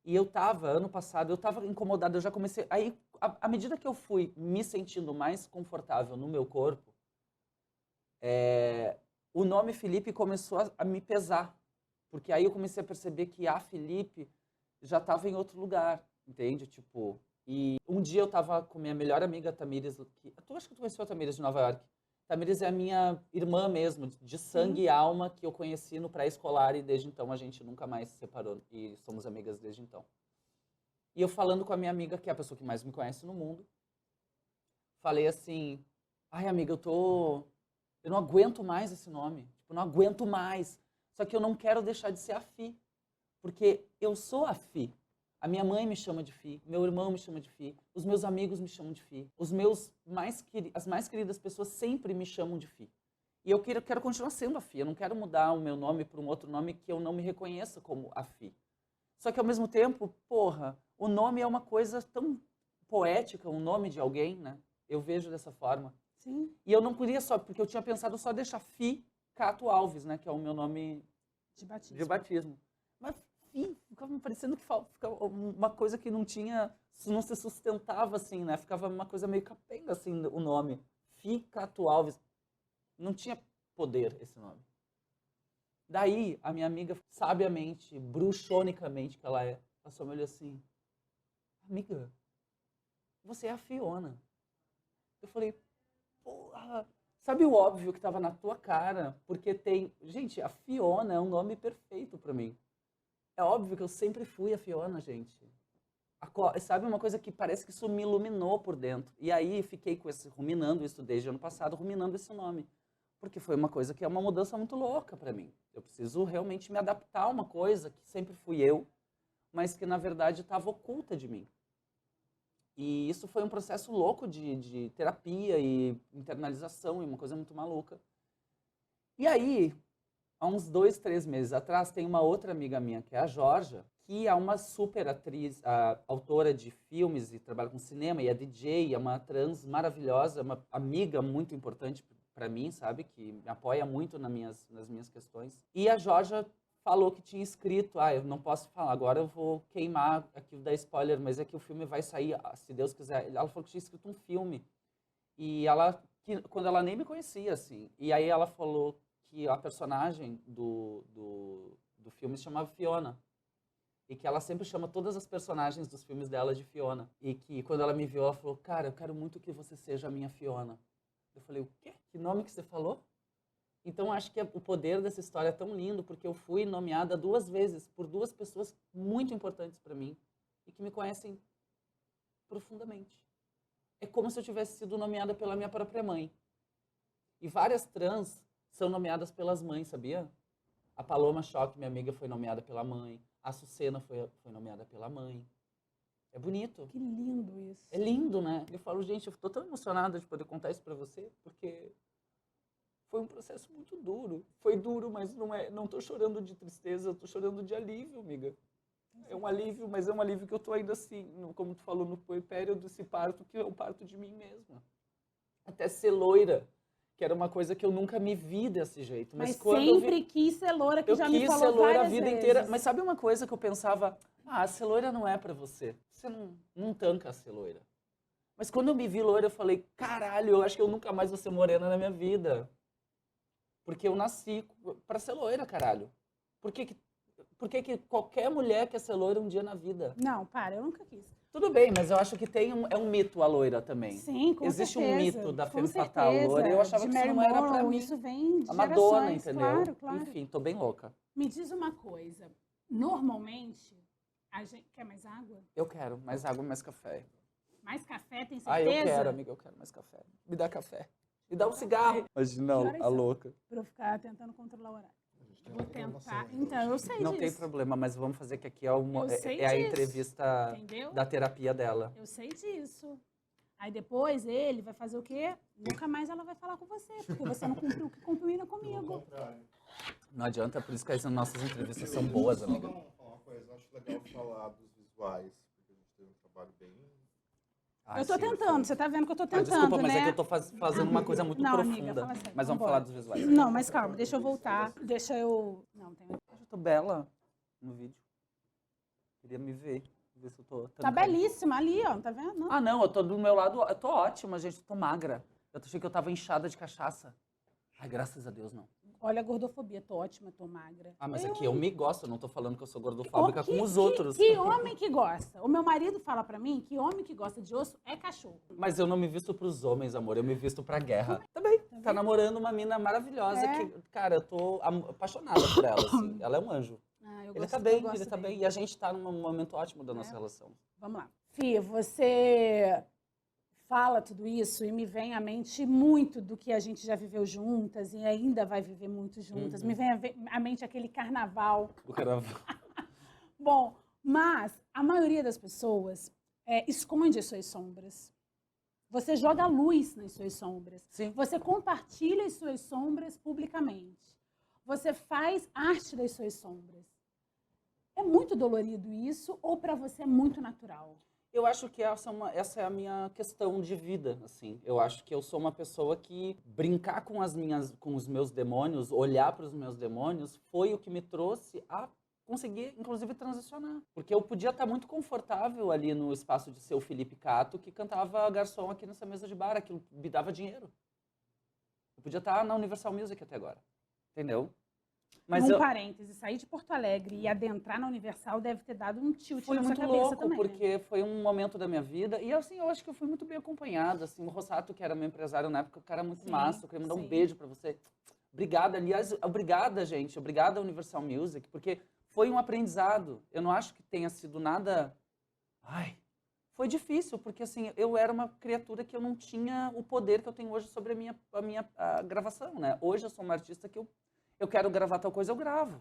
E ano passado, eu estava incomodada, eu já comecei... Aí, à medida que eu fui me sentindo mais confortável no meu corpo, o nome Felipe começou a me pesar. Porque aí eu comecei a perceber que a Felipe já estava em outro lugar, entende? Tipo, e um dia eu estava com minha melhor amiga, Tamires, tu acha que tu conheceu a Tamires de Nova York? Tamires é a minha irmã mesmo, de sangue e alma, que eu conheci no pré-escolar e desde então a gente nunca mais se separou e somos amigas desde então. E eu falando com a minha amiga, que é a pessoa que mais me conhece no mundo, falei assim, ai amiga, eu não aguento mais esse nome, tipo, não aguento mais, só que eu não quero deixar de ser a Fi, porque eu sou a Fi. A minha mãe me chama de Fi, meu irmão me chama de Fi, os meus amigos me chamam de Fi, as mais queridas pessoas sempre me chamam de Fi. E eu quero continuar sendo a Fi, eu não quero mudar o meu nome para um outro nome que eu não me reconheça como a Fi. Só que ao mesmo tempo, porra, o nome é uma coisa tão poética, o nome de alguém, né? Eu vejo dessa forma. Sim. E eu não queria porque eu tinha pensado só deixar Fi Cato Alves, né? Que é o meu nome de batismo. Mas Fi, ficava me parecendo que ficava uma coisa que não se sustentava assim, né? Ficava uma coisa meio capenga assim, o nome. Fi Cato Alves. Não tinha poder esse nome. Daí, a minha amiga, sabiamente, bruxonicamente que ela só me olhou assim, amiga, você é a Fiona. Eu falei, porra, sabe o óbvio que estava na tua cara? Porque gente, a Fiona é um nome perfeito para mim. É óbvio que eu sempre fui a Fiona, gente. Sabe uma coisa que parece que isso me iluminou por dentro. E aí fiquei ruminando isso desde o ano passado, ruminando esse nome. Porque foi uma coisa que é uma mudança muito louca para mim. Eu preciso realmente me adaptar a uma coisa que sempre fui eu, mas que na verdade estava oculta de mim. E isso foi um processo louco de terapia e internalização e uma coisa muito maluca. E aí, há uns 2, 3 meses atrás, tem uma outra amiga minha, que é a Georgia, que é uma super atriz, autora de filmes e trabalha com cinema, e é DJ, é uma trans maravilhosa, uma amiga muito importante para mim, sabe? Que me apoia muito nas minhas questões. E a Georgia falou que tinha escrito, eu não posso falar, agora eu vou queimar aqui, dar spoiler, mas é que o filme vai sair, se Deus quiser. Ela falou que tinha escrito um filme. E quando ela nem me conhecia, assim. E aí ela falou que a personagem do filme se chamava Fiona. E que ela sempre chama todas as personagens dos filmes dela de Fiona. E que quando ela me viu, ela falou, cara, eu quero muito que você seja a minha Fiona. Eu falei, o quê? Que nome que você falou? Então, acho que o poder dessa história é tão lindo, porque eu fui nomeada 2 vezes por 2 pessoas muito importantes para mim e que me conhecem profundamente. É como se eu tivesse sido nomeada pela minha própria mãe. E várias trans são nomeadas pelas mães, sabia? A Paloma Choque, minha amiga, foi nomeada pela mãe. A Sucena foi nomeada pela mãe. É bonito. Que lindo isso. É lindo, né? Eu falo, gente, eu tô tão emocionada de poder contar isso pra você, porque foi um processo muito duro. Foi duro, mas não tô chorando de tristeza, eu tô chorando de alívio, amiga. É um alívio, mas é um alívio que eu tô ainda assim, como tu falou, no puerpério desse parto, que é o parto de mim mesma. Até ser loira, que era uma coisa que eu nunca me vi desse jeito. Mas quando sempre quis ser loira, que eu já me quis falou ser loira a várias vida vezes. inteira. Mas sabe uma coisa que eu pensava? Ser loira não é pra você. Você não tanca ser loira. Mas quando eu me vi loira, eu falei, caralho, eu acho que eu nunca mais vou ser morena na minha vida. Porque eu nasci pra ser loira, caralho. Por que que qualquer mulher quer ser loira um dia na vida? Não, para, eu nunca quis. Tudo bem, mas eu acho que é um mito a loira também. Sim, com Existe certeza. um mito da com femme fatale certeza. loira. Eu achava de que isso Mary não era pra Monroe, mim. Isso vem de A Madonna, gerações, entendeu? Claro, claro. Enfim, tô bem louca. Me diz uma coisa. Normalmente, a gente... Quer mais água? Eu quero mais água, mais café. Mais café, tem certeza? Ah, eu quero, amiga, eu quero mais café. Me dá café. Me dá um cigarro. Imagina, Que horas a são? louca. Pra eu ficar tentando controlar o horário. Tem Vou uma programação tentar. ainda Então, hoje. eu sei Não disso. tem problema, mas vamos fazer que aqui Eu sei é a disso, entrevista entendeu? da terapia dela. Eu sei disso. Aí depois ele vai fazer o quê? Nunca mais ela vai falar com você, porque você não cumpriu o que combina Pelo comigo. contrário. Não adianta, por isso que as nossas entrevistas são boas, Só amiga. falar uma coisa, eu acho legal falar dos visuais, porque a gente teve um trabalho bem... Eu tô tentando, você tá vendo que eu tô tentando, Desculpa, mas né? é que eu tô fazendo uma coisa muito Não, profunda. amiga, fala sério, Mas vamos vambora. falar dos visuais. Não, mas calma, deixa eu voltar. Deixa eu... Não, tem... Eu tô bela no vídeo. Queria me ver. Ver se eu tô Tá belíssima ali, ó, tá vendo? Não. Ah, não, eu tô do meu lado, eu tô ótima, gente, eu tô magra. Eu achei que eu tava inchada de cachaça. Ai, graças a Deus, não. Olha a gordofobia, tô ótima, tô magra. Ah, mas aqui eu hein? me gosto, eu não tô falando que eu sou gordofóbica Que- com os que- outros. Que homem que gosta? O meu marido fala pra mim que homem que gosta de osso é cachorro. Mas eu não me visto pros homens, amor, eu me visto pra guerra. Também. Tá namorando uma mina maravilhosa É. que, cara, eu tô apaixonada por ela, assim. Ela é um anjo. Ah, eu Ele gosto, tá eu bem, gosto ele tá dele. bem. E a gente tá num momento ótimo da nossa relação. Vamos lá. Fih, você fala tudo isso e me vem à mente muito do que a gente já viveu juntas e ainda vai viver muito juntas. Uhum. Me vem à mente aquele carnaval. O cara... Bom, mas a maioria das pessoas esconde as suas sombras. Você joga luz nas suas sombras. Sim. Você compartilha as suas sombras publicamente. Você faz arte das suas sombras. É muito dolorido isso ou para você é muito natural? Eu acho que essa é a minha questão de vida, assim. Eu acho que eu sou uma pessoa que brincar com os meus demônios, olhar para os meus demônios, foi o que me trouxe a conseguir, inclusive, transicionar. Porque eu podia estar muito confortável ali no espaço de ser o Felipe Cato, que cantava garçom aqui nessa mesa de bar, aquilo me dava dinheiro. Eu podia estar na Universal Music até agora, entendeu? Mas Parêntese, sair de Porto Alegre e adentrar na Universal deve ter dado um tilt foi na sua muito cabeça louco, também, né? porque foi um momento da minha vida. E assim, eu acho que eu fui muito bem acompanhada. Assim, o Rossato, que era meu empresário na época, o cara muito Sim, massa. Eu queria mandar um sim. beijo pra você. Obrigada, aliás, obrigada, gente. Obrigada, Universal Music, porque foi um aprendizado. Eu não acho que tenha sido nada... Ai, foi difícil, porque assim, eu era uma criatura que eu não tinha o poder que eu tenho hoje sobre a minha gravação, né? Hoje eu sou uma artista que eu quero gravar tal coisa, eu gravo.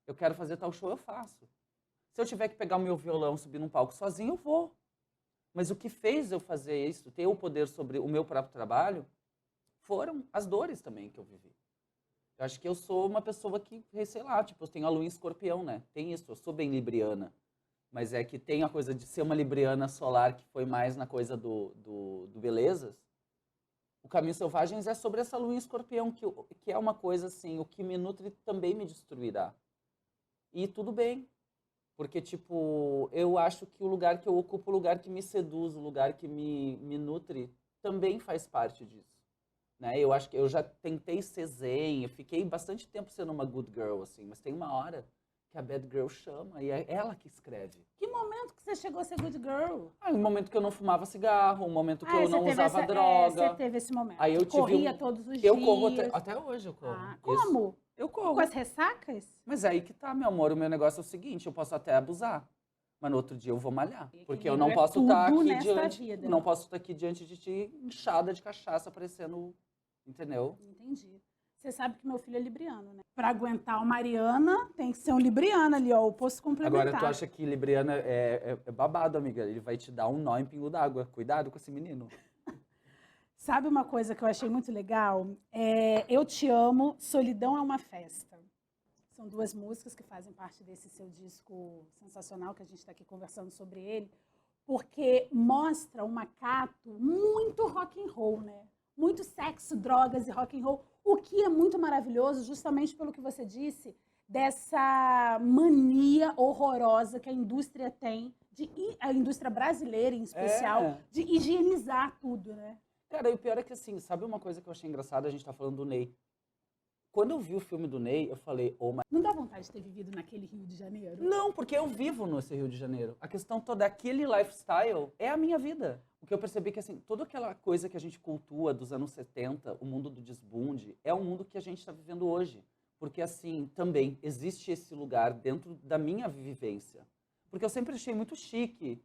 Eu quero fazer tal show, eu faço. Se eu tiver que pegar o meu violão, subir num palco sozinho, eu vou. Mas o que fez eu fazer isso, ter o poder sobre o meu próprio trabalho, foram as dores também que eu vivi. Eu acho que eu sou uma pessoa que, sei lá, tipo, eu tenho a lua em escorpião, né? Tem isso, eu sou bem libriana. Mas é que tem a coisa de ser uma libriana solar, que foi mais na coisa do Belezas. O Caminho Selvagens é sobre essa lua em escorpião, que é uma coisa assim, o que me nutre também me destruirá. E tudo bem. Porque, tipo, eu acho que o lugar que eu ocupo, o lugar que me seduz, o lugar que me nutre, também faz parte disso. Né? Eu acho que eu já tentei ser zen, eu fiquei bastante tempo sendo uma good girl, assim, mas tem uma hora que a bad girl chama e é ela que escreve. Que momento que você chegou a ser good girl? Um momento que eu não fumava cigarro, um momento que eu você não teve usava você droga. teve esse momento. Aí eu tive Corria todos os Eu dias. corro até hoje, eu corro. Ah, como? Eu corro. Com as ressacas? Mas aí que tá, meu amor, o meu negócio é o seguinte, eu posso até abusar, mas no outro dia eu vou malhar. Porque eu não Equilíbrio é posso estar tudo aqui nesta diante, vida. não posso estar aqui diante de ti inchada de cachaça, parecendo, entendeu? Entendi. Você sabe que meu filho é libriano, né? Para aguentar uma Ariana, tem que ser um libriano ali, ó, o oposto complementar. Agora, tu acha que libriana é babado, amiga? Ele vai te dar um nó em pingo d'água. Cuidado com esse menino. Sabe uma coisa que eu achei muito legal? Eu Te Amo, Solidão é uma Festa. São 2 músicas que fazem parte desse seu disco sensacional, que a gente está aqui conversando sobre ele, porque mostra uma Cato muito rock and roll, né? Muito sexo, drogas e rock and roll, o que é muito maravilhoso, justamente pelo que você disse, dessa mania horrorosa que a indústria tem, a indústria brasileira em especial, de higienizar tudo, né? Cara, e o pior é que assim, sabe uma coisa que eu achei engraçada? A gente tá falando do Ney. Quando eu vi o filme do Ney, eu falei, oh my... Não dá vontade de ter vivido naquele Rio de Janeiro? Não, porque eu vivo nesse Rio de Janeiro. A questão toda, aquele lifestyle é a minha vida. O que eu percebi é que, assim, toda aquela coisa que a gente cultua dos anos 70, o mundo do desbunde, é o mundo que a gente está vivendo hoje. Porque, assim, também existe esse lugar dentro da minha vivência. Porque eu sempre achei muito chique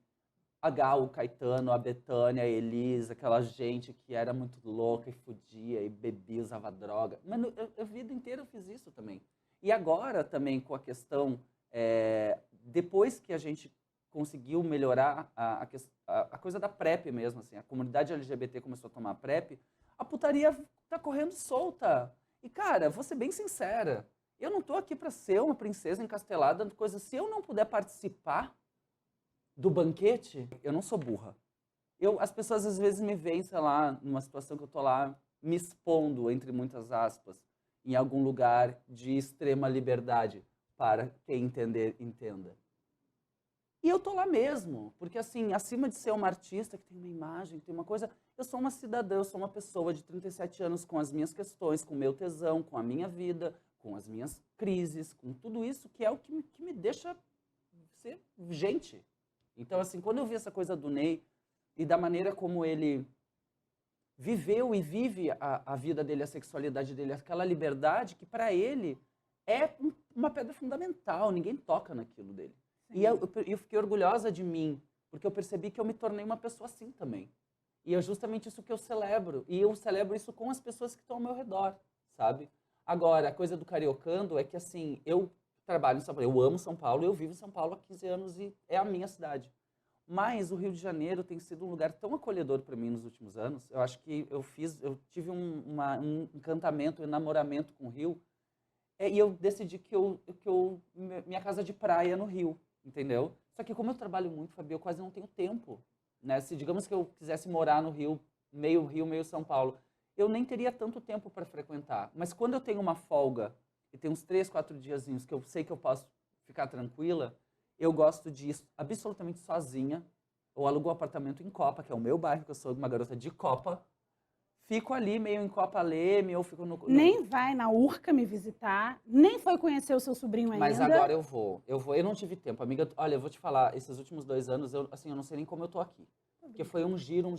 a Gal, o Caetano, a Bethânia, a Elis, aquela gente que era muito louca e fudia e bebia, usava droga. Mas a vida inteira eu fiz isso também. E agora também com a questão, depois que a gente conseguiu melhorar a coisa da PrEP mesmo, assim, a comunidade LGBT começou a tomar a PrEP, a putaria tá correndo solta. E, cara, vou ser bem sincera, eu não tô aqui para ser uma princesa encastelada, coisa. Se eu não puder participar do banquete, eu não sou burra. As pessoas às vezes me veem, sei lá, numa situação que eu tô lá me expondo, entre muitas aspas, em algum lugar de extrema liberdade, para quem entender, entenda. E eu tô lá mesmo, porque assim, acima de ser uma artista que tem uma imagem, que tem uma coisa, eu sou uma cidadã, eu sou uma pessoa de 37 anos com as minhas questões, com o meu tesão, com a minha vida, com as minhas crises, com tudo isso que é o que me deixa ser gente. Então, assim, quando eu vi essa coisa do Ney e da maneira como ele viveu e vive a vida dele, a sexualidade dele, aquela liberdade que para ele é uma pedra fundamental, ninguém toca naquilo dele. Sim. E eu fiquei orgulhosa de mim, porque eu percebi que eu me tornei uma pessoa assim também. E é justamente isso que eu celebro. E eu celebro isso com as pessoas que estão ao meu redor, sabe? Agora, a coisa do cariocando é que, assim, eu trabalho em São Paulo, eu amo São Paulo, eu vivo em São Paulo há 15 anos e é a minha cidade. Mas o Rio de Janeiro tem sido um lugar tão acolhedor para mim nos últimos anos. Eu acho que eu tive um encantamento, um enamoramento com o Rio. E eu decidi que minha casa de praia é no Rio, entendeu? Só que como eu trabalho muito, Fabi, eu quase não tenho tempo, né? Se digamos que eu quisesse morar no Rio, meio São Paulo, eu nem teria tanto tempo para frequentar. Mas quando eu tenho uma folga e tem uns 3, 4 diazinhos que eu sei que eu posso ficar tranquila, eu gosto de ir absolutamente sozinha. Eu alugo um apartamento em Copa, que é o meu bairro, que eu sou uma garota de Copa. Fico ali meio em Copa Leme, ou fico no... Nem vai na Urca me visitar, nem foi conhecer o seu sobrinho ainda. Mas agora eu vou. Eu não tive tempo. Amiga, olha, eu vou te falar, esses últimos 2 anos, eu não sei nem como eu tô aqui. Porque foi um giro.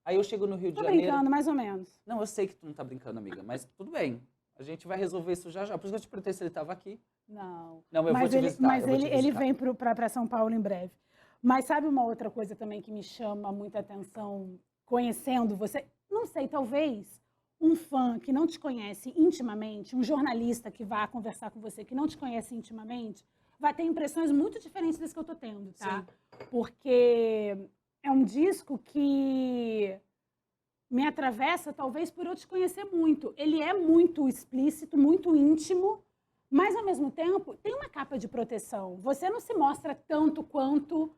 Aí eu chego no Rio de Janeiro... Tô brincando, mais ou menos. Não, eu sei que tu não tá brincando, amiga, mas tudo bem. A gente vai resolver isso já. Por isso que eu te perguntei se ele estava aqui. Não, eu vou te visitar. Mas ele vem para São Paulo em breve. Mas sabe uma outra coisa também que me chama muita atenção, conhecendo você? Não sei, talvez um fã que não te conhece intimamente, um jornalista que vá conversar com você que não te conhece intimamente, vai ter impressões muito diferentes das que eu tô tendo, tá? Sim. Porque é um disco que me atravessa, talvez por eu te conhecer muito. Ele é muito explícito, muito íntimo, mas, ao mesmo tempo, tem uma capa de proteção. Você não se mostra tanto quanto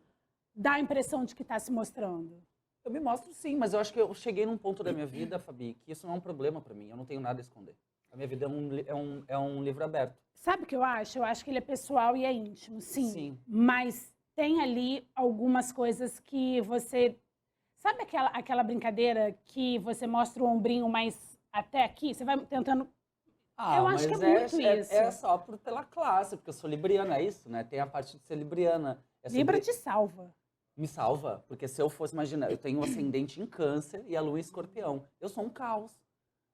dá a impressão de que está se mostrando. Eu me mostro sim, mas eu acho que eu cheguei num ponto da minha vida, Fabi, que isso não é um problema para mim. Eu não tenho nada a esconder. A minha vida é um livro aberto. Sabe o que eu acho? Eu acho que ele é pessoal e é íntimo, sim. Sim. Mas tem ali algumas coisas que você... Sabe aquela brincadeira que você mostra o ombrinho, mas até aqui? Você vai tentando... eu acho que é muito isso. É só pela classe, porque eu sou libriana, é isso, né? Tem a parte de ser libriana. Libra te salva. Me salva, porque se eu fosse, imagina, eu tenho um ascendente em câncer e a lua em escorpião. Eu sou um caos.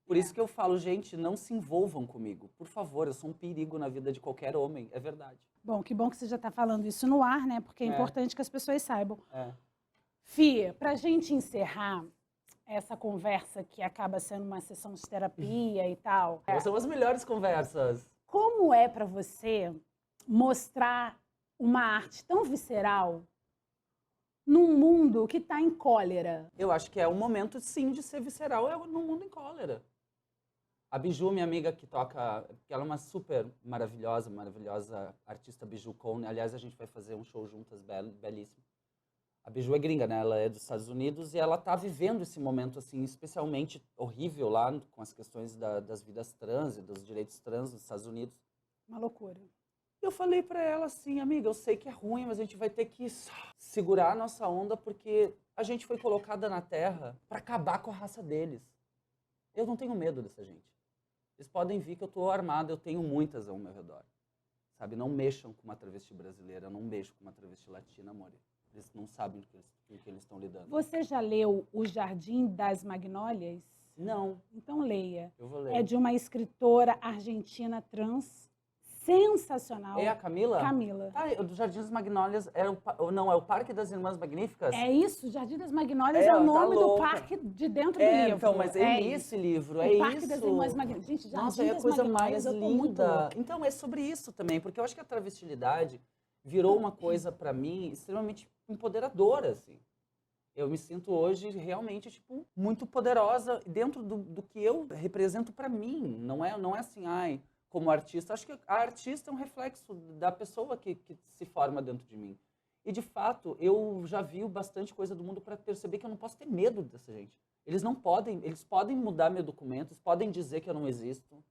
Por isso que eu falo, gente, não se envolvam comigo. Por favor, eu sou um perigo na vida de qualquer homem, é verdade. Bom que você já está falando isso no ar, né? Porque é importante que as pessoas saibam. É. Fia, pra gente encerrar, essa conversa que acaba sendo uma sessão de terapia e tal. São as melhores conversas. Como é para você mostrar uma arte tão visceral num mundo que está em cólera? Eu acho que é um momento, sim, de ser visceral, é num mundo em cólera. A Biju, minha amiga que toca, que ela é uma super maravilhosa artista, Biju Cone. Aliás, a gente vai fazer um show juntas, belíssimo. A Biju é gringa, né? Ela é dos Estados Unidos e ela tá vivendo esse momento, assim, especialmente horrível lá com as questões das vidas trans e dos direitos trans nos Estados Unidos. Uma loucura. Eu falei pra ela assim, amiga, eu sei que é ruim, mas a gente vai ter que segurar a nossa onda porque a gente foi colocada na Terra pra acabar com a raça deles. Eu não tenho medo dessa gente. Eles podem vir que eu tô armada, eu tenho muitas ao meu redor. Sabe, não mexam com uma travesti brasileira, eu não mexo com uma travesti latina, amor. Eles não sabem com que eles estão lidando. Você já leu O Jardim das Magnólias? Não. Então leia. Eu vou ler. É de uma escritora argentina trans sensacional. É a Camila? Camila. Ah, o do Jardim das Magnólias é o Parque das Irmãs Magníficas? É isso, Jardim das Magnólias é Ela o tá nome do louca. parque de dentro do livro. Então, mas eu li esse livro, é o Parque isso. das Irmãs Magníficas. Gente, Jardim Nossa, é a das coisa Magnólias, mais eu tô muito linda. louca. Então, é sobre isso também, porque eu acho que a travestilidade virou uma coisa, pra mim, extremamente empoderadora, assim. Eu me sinto hoje realmente, tipo, muito poderosa dentro do que eu represento pra mim. Não é assim, ai, como artista. Acho que a artista é um reflexo da pessoa que se forma dentro de mim. E, de fato, eu já vi bastante coisa do mundo para perceber que eu não posso ter medo dessa gente. Eles podem mudar meu documento, eles podem dizer que eu não existo,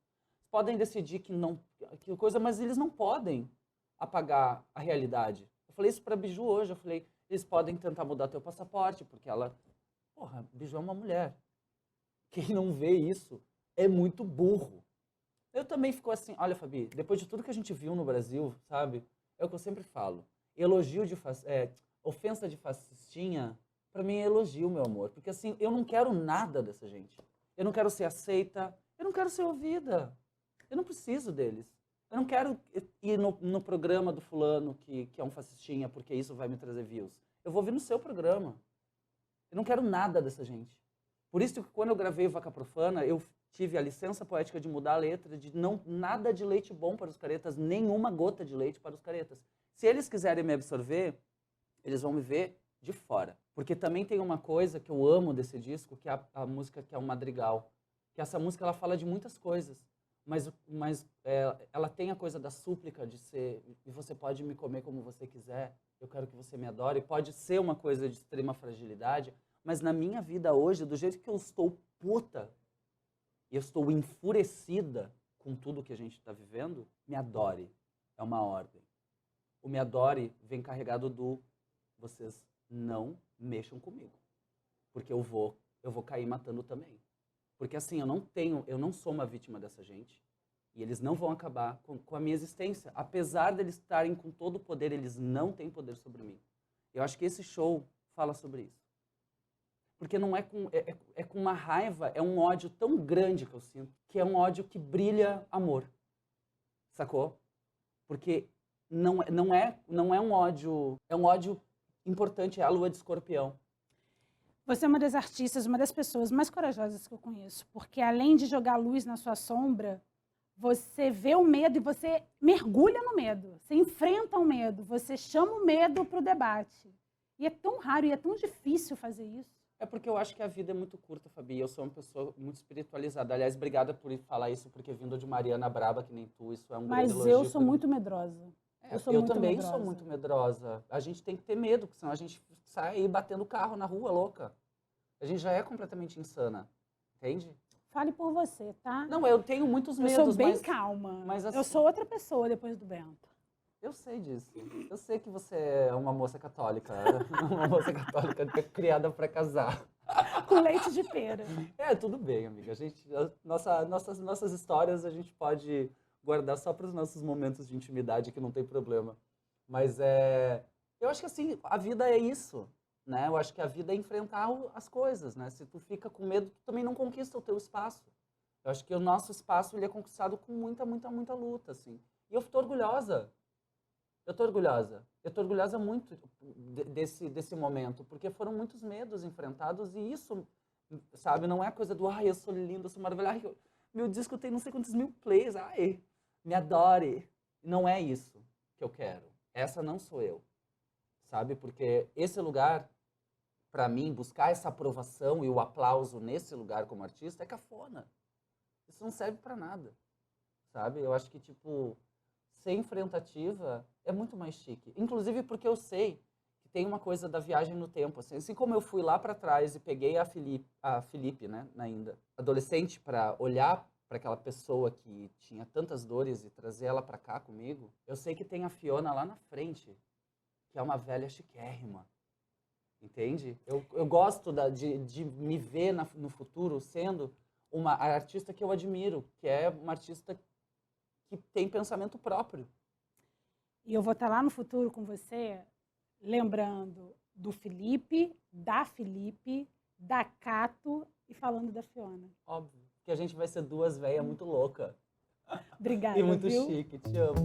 podem decidir que coisa, mas eles não podem apagar a realidade. Eu falei isso para a Biju hoje, eu falei, eles podem tentar mudar teu passaporte, porque ela, porra, Biju é uma mulher. Quem não vê isso é muito burro. Eu também fico assim, olha, Fabi, depois de tudo que a gente viu no Brasil, sabe? É o que eu sempre falo. Ofensa de fascistinha, pra mim é elogio, meu amor. Porque assim, eu não quero nada dessa gente. Eu não quero ser aceita, eu não quero ser ouvida. Eu não preciso deles. Eu não quero ir no programa do fulano que é um fascistinha, porque isso vai me trazer views. Eu vou vir no seu programa. Eu não quero nada dessa gente. Por isso que quando eu gravei Vaca Profana, eu tive a licença poética de mudar a letra, de não nada de leite bom para os caretas, nenhuma gota de leite para os caretas. Se eles quiserem me absorver, eles vão me ver de fora. Porque também tem uma coisa que eu amo desse disco, que é a música que é o Madrigal. Que essa música ela fala de muitas coisas, mas ela tem a coisa da súplica de ser, e você pode me comer como você quiser, eu quero que você me adore, pode ser uma coisa de extrema fragilidade, mas na minha vida hoje, do jeito que eu estou puta, e eu estou enfurecida com tudo que a gente está vivendo, me adore. É uma ordem. O me adore vem carregado do vocês não mexam comigo. Porque eu vou cair matando também. Porque assim, eu não sou uma vítima dessa gente. E eles não vão acabar com a minha existência. Apesar deles estarem com todo o poder, eles não têm poder sobre mim. Eu acho que esse show fala sobre isso. Porque não é com uma raiva, é um ódio tão grande que eu sinto, que é um ódio que brilha amor. Sacou? Porque não é um ódio, é um ódio importante, é a lua de escorpião. Você é uma das artistas, uma das pessoas mais corajosas que eu conheço, porque além de jogar luz na sua sombra, você vê o medo e você mergulha no medo, você enfrenta o medo, você chama o medo para o debate. E é tão raro e é tão difícil fazer isso. É porque eu acho que a vida é muito curta, Fabi. Eu sou uma pessoa muito espiritualizada. Aliás, obrigada por falar isso, porque vindo de Mariana Braba, que nem tu, isso é um grande elogio. Mas eu sou muito medrosa. Eu também sou muito medrosa. A gente tem que ter medo, porque senão a gente sai aí batendo carro na rua, louca. A gente já é completamente insana. Entende? Fale por você, tá? Não, eu tenho muitos medos, eu sou bem mas calma. mas assim, eu sou outra pessoa depois do Bento. Eu sei disso. Eu sei que você é uma moça católica. Uma moça católica criada para casar. Com leite de pera. É, tudo bem, amiga. Nossas histórias a gente pode guardar só para os nossos momentos de intimidade, que não tem problema. Mas eu acho que assim, a vida é isso, né? Eu acho que a vida é enfrentar as coisas, né? Se tu fica com medo, tu também não conquista o teu espaço. Eu acho que o nosso espaço ele é conquistado com muita, muita, muita luta, assim. E eu tô orgulhosa. Eu tô orgulhosa. Eu tô orgulhosa muito desse momento, porque foram muitos medos enfrentados e isso sabe? Não é a coisa do, ai, eu sou linda, eu sou maravilhosa, ai, meu disco tem não sei quantos mil plays, ai, me adore. Não é isso que eu quero. Essa não sou eu, sabe? Porque esse lugar, pra mim, buscar essa aprovação e o aplauso nesse lugar como artista é cafona. Isso não serve pra nada, sabe? Eu acho que, tipo, ser enfrentativa é muito mais chique. Inclusive porque eu sei que tem uma coisa da viagem no tempo. Assim como eu fui lá pra trás e peguei a Felipe, né, ainda adolescente, pra olhar para aquela pessoa que tinha tantas dores e trazer ela para cá comigo, eu sei que tem a Fiona lá na frente, que é uma velha chiquérrima, entende? Eu gosto de me ver no futuro sendo uma artista que eu admiro, que é uma artista que tem pensamento próprio. E eu vou estar lá no futuro com você, lembrando do Felipe, da Cato e falando da Fiona. Óbvio que a gente vai ser duas velhas muito loucas. Obrigada, E muito viu? chique, te amo.